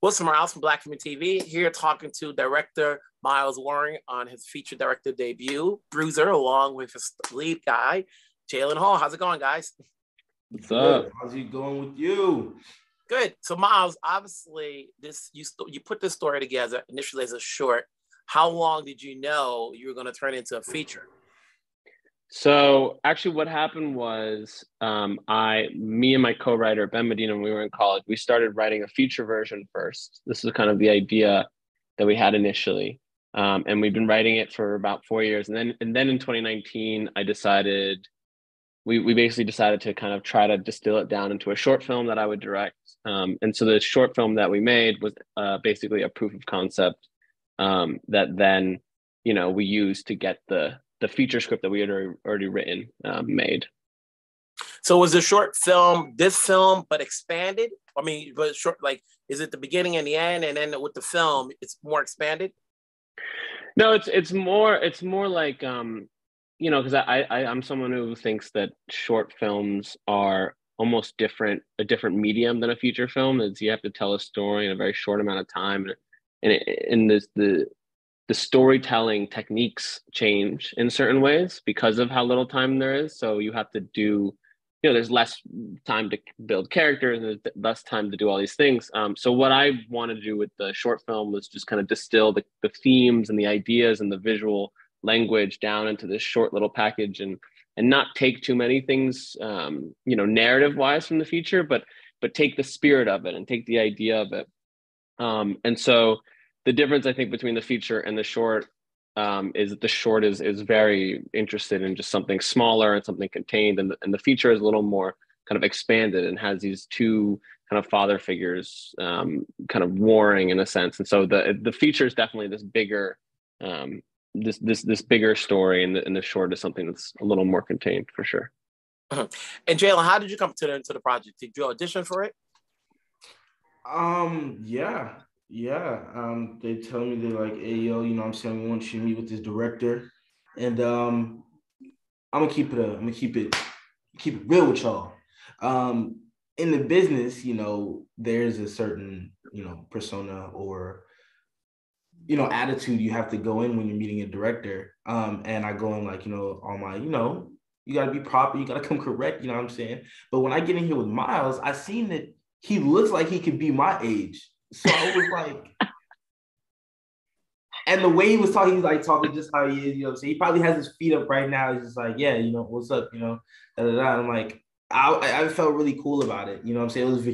What's Miles from Black Film TV here talking to director Miles Warren on his feature director debut, Bruiser, along with his lead guy, Jalyn Hall. How's it going, guys? What's up? How's it going with you? Good. So Miles, obviously, you put this story together initially as a short. How long did you know you were going to turn into a feature? So actually what happened was me and my co-writer, Ben Medina, when we were in college, we started writing a feature version first. This is kind of the idea that we had initially. And we've been writing it for about 4 years. And then in 2019, we basically decided to kind of try to distill it down into a short film that I would direct. And so the short film that we made was basically a proof of concept that then, we used to get the feature script that we had already written made. So was the short film this film but expanded? I mean, but short, like, is it the beginning and the end, and then with the film it's more expanded? No, it's more like because I'm someone who thinks that short films are almost a different medium than a feature film. Is you have to tell a story in a very short amount of time, and the storytelling techniques change in certain ways because of how little time there is. So you have to do, there's less time to build characters and there's less time to do all these things. So what I wanted to do with the short film was just kind of distill the themes and the ideas and the visual language down into this short little package and not take too many things, narrative wise from the feature, but take the spirit of it and take the idea of it. And so the difference, I think, between the feature and the short is that the short is very interested in just something smaller and something contained, and the feature is a little more kind of expanded and has these two kind of father figures kind of warring in a sense. And so the feature is definitely this bigger this bigger story, and the short is something that's a little more contained for sure. And Jalyn, how did you come to the project? Did you audition for it? Yeah. They tell me they're like, hey, yo, we want you to meet with this director. And I'm gonna keep it real with y'all. In the business, there's a certain, persona or, attitude you have to go in when you're meeting a director. And I go in like, all my, you gotta be proper, you gotta come correct, you know what I'm saying? But when I get in here with Miles, I seen that he looks like he could be my age. So I was like, and the way he was talking, he's like talking just how he is, what I'm saying? He probably has his feet up right now. He's just like, yeah, what's up, da, da, da. I'm like, I felt really cool about it. You know what I'm saying? It was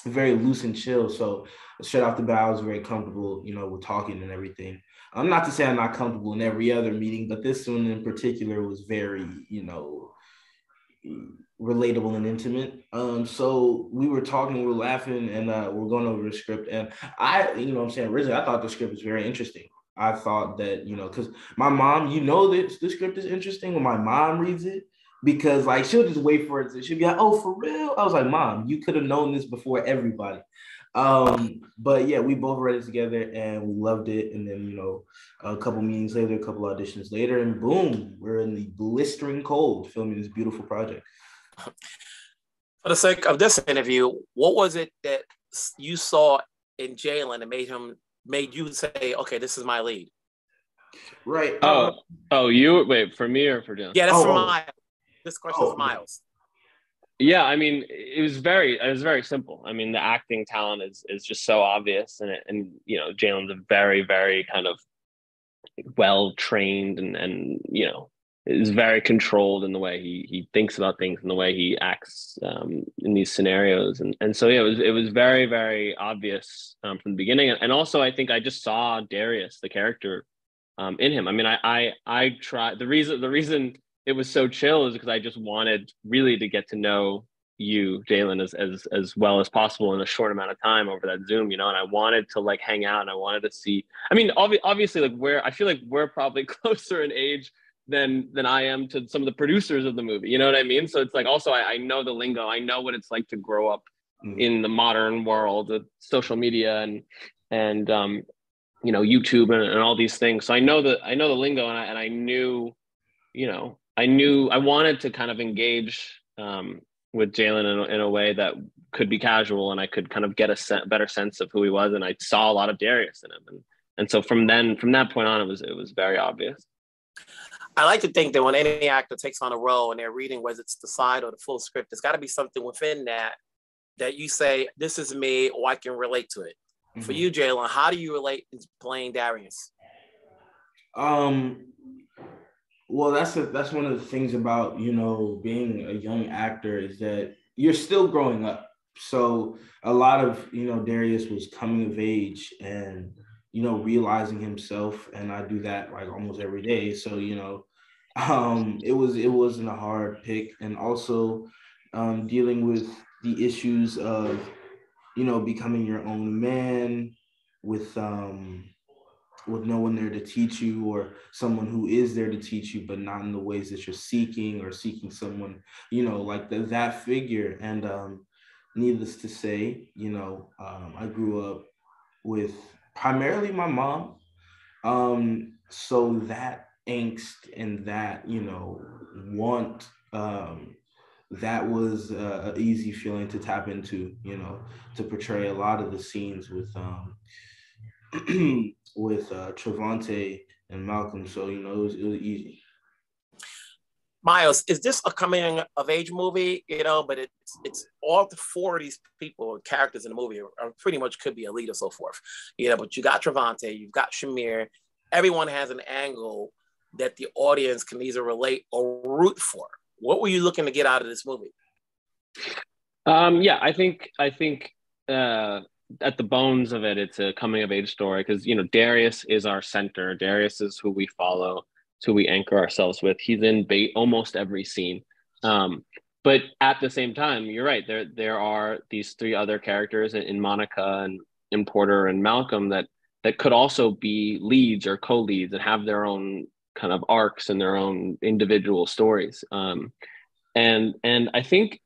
very loose and chill. So straight off the bat, I was very comfortable, with talking and everything. I'm not to say I'm not comfortable in every other meeting, but this one in particular was very, relatable and intimate. So we were talking, we were laughing, and we're going over the script. And originally I thought the script was very interesting. I thought that, because my mom, that the script is interesting when my mom reads it, because like she'll just wait for it. She'll be like, oh, for real? I was like, Mom, you could have known this before everybody. But yeah, we both read it together and we loved it. And then, a couple meetings later, a couple auditions later, and boom, we're in the blistering cold filming this beautiful project. For the sake of this interview, what was it that you saw in Jalyn that made you say, okay, this is my lead? Right. You wait for me or for Jalyn? Yeah, that's for Miles. This question is Miles. Yeah, I mean, it was very simple. I mean, the acting talent is just so obvious, and Jalyn's a very, very kind of well trained and is very controlled in the way he thinks about things and the way he acts in these scenarios, and so yeah, it was very, very obvious from the beginning, and also I think I just saw Darious, the character, in him. I mean, I tried. The reason it was so chill is because I just wanted really to get to know you, Jalyn, as well as possible in a short amount of time over that Zoom, and I wanted to like hang out and I wanted to see. I mean, obviously, like I feel like we're probably closer in age than I am to some of the producers of the movie. You know what I mean? So it's like also I know the lingo. I know what it's like to grow up in the modern world of social media and YouTube and all these things. So I know the lingo, and I knew, I wanted to kind of engage with Jalyn in a way that could be casual, and I could kind of get a better sense of who he was, and I saw a lot of Darious in him, and so from that point on, it was very obvious. I like to think that when any actor takes on a role and they're reading, whether it's the side or the full script, there's got to be something within that you say, this is me, or I can relate to it. Mm-hmm. For you, Jalyn, how do you relate to playing Darious? Well, that's one of the things about, being a young actor, is that you're still growing up. So a lot of, Darious was coming of age and, realizing himself. And I do that like almost every day. So, it wasn't a hard pick. And also dealing with the issues of, becoming your own man with no one there to teach you, or someone who is there to teach you, but not in the ways that you're seeking, or seeking someone, like that figure. And needless to say, I grew up with primarily my mom. So that angst and that, want, that was an easy feeling to tap into, to portray a lot of the scenes with with Trevante and Malcolm. So, it was easy. Miles, is this a coming of age movie? But it's all the four of these people, characters in the movie, are pretty much could be a lead or so forth. But you got Trevante, you've got Shamier. Everyone has an angle that the audience can either relate or root for. What were you looking to get out of this movie? I think at the bones of it, it's a coming of age story, because Darious is our center. Darious is who we follow, who we anchor ourselves with. He's in almost every scene. But at the same time, you're right. There are these three other characters in Monica and in Porter and Malcolm that could also be leads or co-leads and have their own kind of arcs and their own individual stories. And I think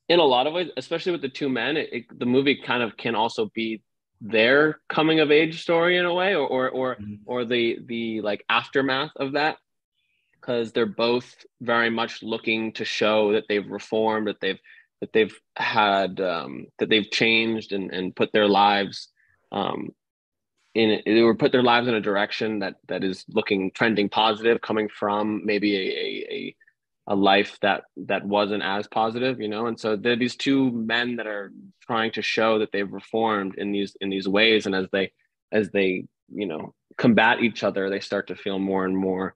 in a lot of ways, especially with the two men, the movie kind of can also be their coming of age story in a way, or the like aftermath of that, because they're both very much looking to show that they've reformed, that they've had that they've changed and put their lives put their lives in a direction that is trending positive, coming from maybe a life that wasn't as positive, and so there are these two men that are trying to show that they've reformed in these ways, and as they combat each other, they start to feel more and more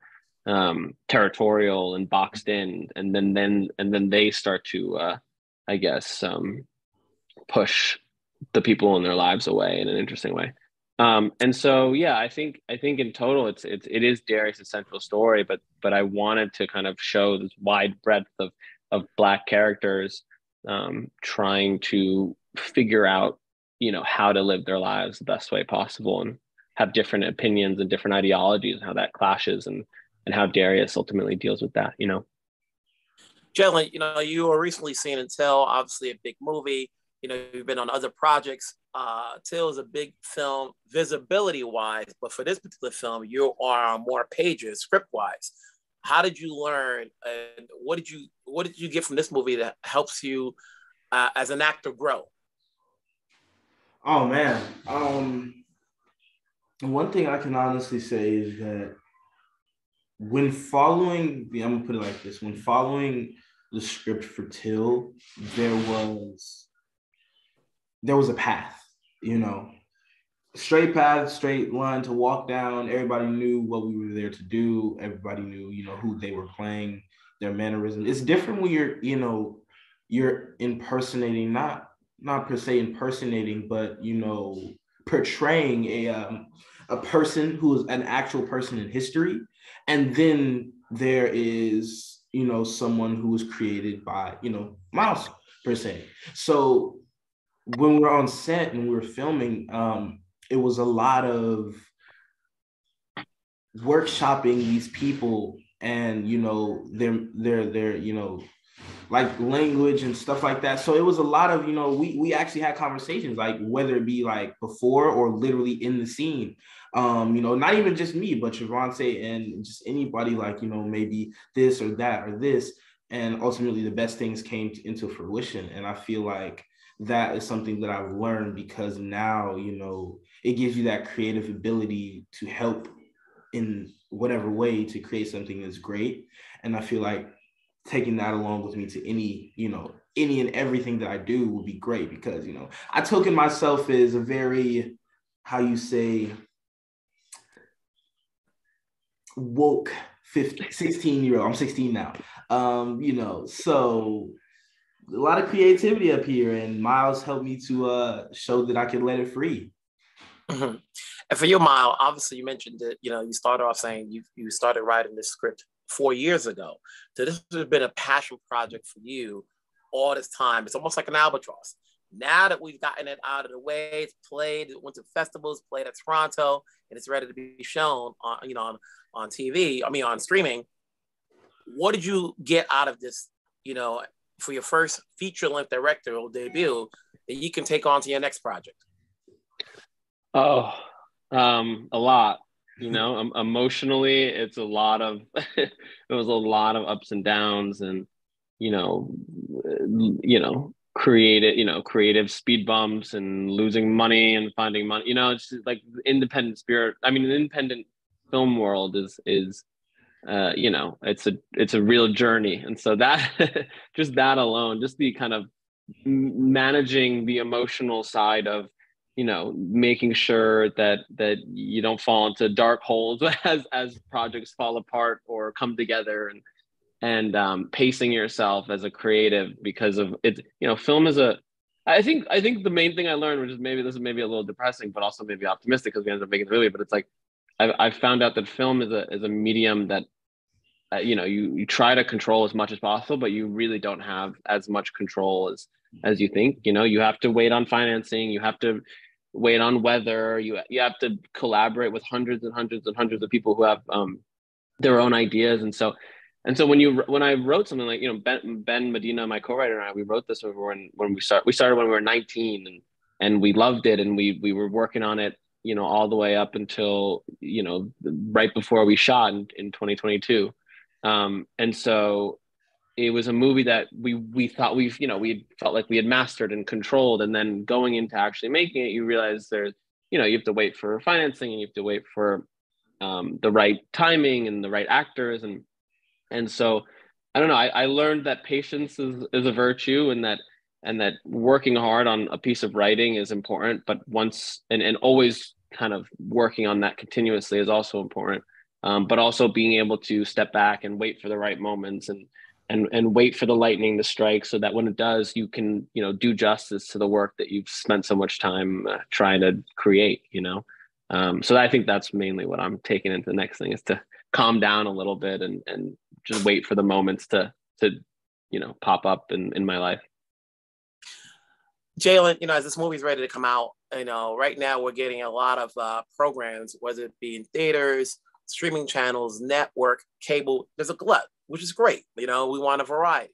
territorial and boxed in, and then they start to push the people in their lives away in an interesting way. And so, I think in total, it is Darius' central story, but I wanted to kind of show this wide breadth of Black characters trying to figure out, how to live their lives the best way possible, and have different opinions and different ideologies, and how that clashes, and how Darius ultimately deals with that. Jalyn, you were recently seen in Till, obviously a big movie. You've been on other projects. Till is a big film visibility-wise, but for this particular film, you are on more pages script-wise. How did you learn, and what did you get from this movie that helps you as an actor grow? Oh man, one thing I can honestly say is that when following, I'm gonna put it like this: when following the script for Till, there was a path, straight path, straight line to walk down. Everybody knew what we were there to do. Everybody knew, who they were playing, their mannerisms. It's different when you're impersonating, not per se impersonating, but, portraying a person who is an actual person in history. And then there is, someone who was created by, Miles per se. So when we were on set and we were filming, it was a lot of workshopping these people and, their like language and stuff like that. So it was a lot of, we actually had conversations, like whether it be like before or literally in the scene. Not even just me, but Trevante and just anybody, like, maybe this or that or this. And ultimately the best things came into fruition. And I feel like that is something that I've learned, because now, it gives you that creative ability to help in whatever way to create something that's great. And I feel like taking that along with me to any and everything that I do will be great, because, I token myself as a very, how you say, woke 16-year-old. I'm 16 now. So a lot of creativity up here, and Miles helped me to show that I can let it free. Mm-hmm. And for you, Miles, obviously you mentioned that, you started off saying you started writing this script 4 years ago. So this has been a passion project for you all this time. It's almost like an albatross. Now that we've gotten it out of the way, it's played, it went to festivals, played at Toronto, and it's ready to be shown on TV, on streaming. What did you get out of this, for your first feature-length directorial debut that you can take on to your next project? Oh, a lot. Emotionally, it's a lot of it was a lot of ups and downs, and creative speed bumps and losing money and finding money. It's just like independent spirit. I mean, an independent film world is it's a real journey, and so that just that alone, just the kind of managing the emotional side of making sure that you don't fall into dark holes as projects fall apart or come together, and pacing yourself as a creative, because of it. Film is I think the main thing I learned, which is maybe this is maybe a little depressing, but also maybe optimistic because we ended up making the movie, but it's like I found out that film is a medium that you try to control as much as possible, but you really don't have as much control as you think. You have to wait on financing, you have to wait on weather, you have to collaborate with hundreds and hundreds and hundreds of people who have their own ideas. And so when I wrote something like, Ben Medina, my co-writer, and I, we wrote this when we started when we were 19, and we loved it, and we were working on it all the way up until right before we shot in 2022. And so it was a movie that we thought we felt like we had mastered and controlled, and then going into actually making it, you realize there's you have to wait for financing, and you have to wait for the right timing and the right actors, and so I don't know, I learned that patience is a virtue, and that working hard on a piece of writing is important, but once and always kind of working on that continuously is also important. But also being able to step back and wait for the right moments, and wait for the lightning to strike, so that when it does, you can do justice to the work that you've spent so much time trying to create. So I think that's mainly what I'm taking into the next thing, is to calm down a little bit and just wait for the moments to pop up in my life. Jalyn, as this movie's ready to come out, right now we're getting a lot of programs, whether it be in theaters, streaming channels, network, cable. There's a glut, which is great. We want a variety.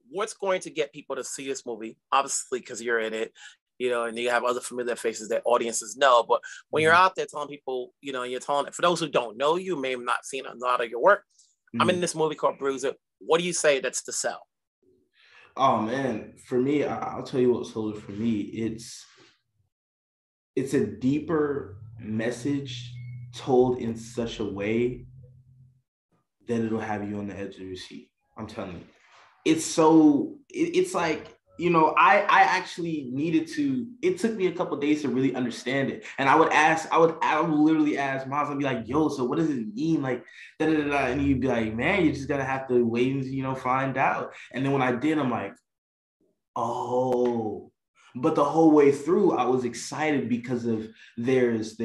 What's going to get people to see this movie? Obviously, because you're in it, and you have other familiar faces that audiences know. But when you're out there telling people, you're telling, for those who don't know you, may have not seen a lot of your work. I'm in this movie called Bruiser. What do you say that's to sell? Oh man, for me, I'll tell you what sold it for me. It's a deeper message told in such a way that it'll have you on the edge of your seat. I'm telling you, it's like, I actually needed to, it took me a couple of days to really understand it. And I would literally ask Miles, I'd be like, yo, so what does it mean? Like, da, da, da, da. And you'd be like, man, you just gotta have to wait and, find out. And then when I did, I'm like, oh. But the whole way through, I was excited because of there's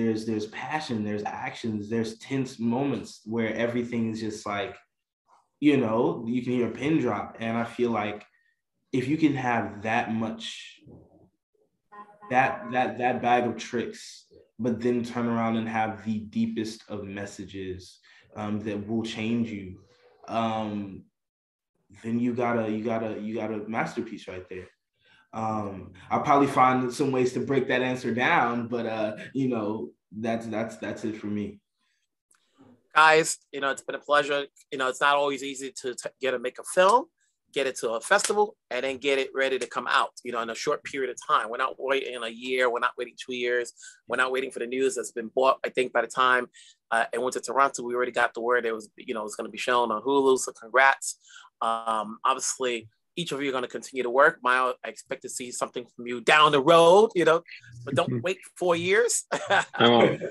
passion, there's actions, there's tense moments where everything is just like, you can hear a pin drop. And I feel like if you can have that much, that bag of tricks, but then turn around and have the deepest of messages that will change you, then you got a masterpiece right there. I'll probably find some ways to break that answer down, but that's it for me. Guys, it's been a pleasure. It's not always easy to make a film. get it to a festival, and then get it ready to come out, in a short period of time. We're not waiting a year. We're not waiting 2 years. We're not waiting for the news that's been bought. I think by the time it went to Toronto, we already got the word it was, it was going to be shown on Hulu. So congrats. Obviously, each of you are going to continue to work. I expect to see something from you down the road, but don't wait 4 years. I won't.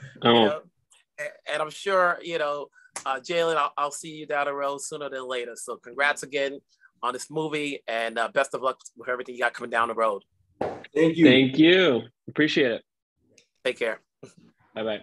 And I'm sure, Jalyn, I'll see you down the road sooner than later. So congrats again on this movie, and best of luck with everything you got coming down the road. Thank you. Thank you. Appreciate it. Take care. Bye-bye.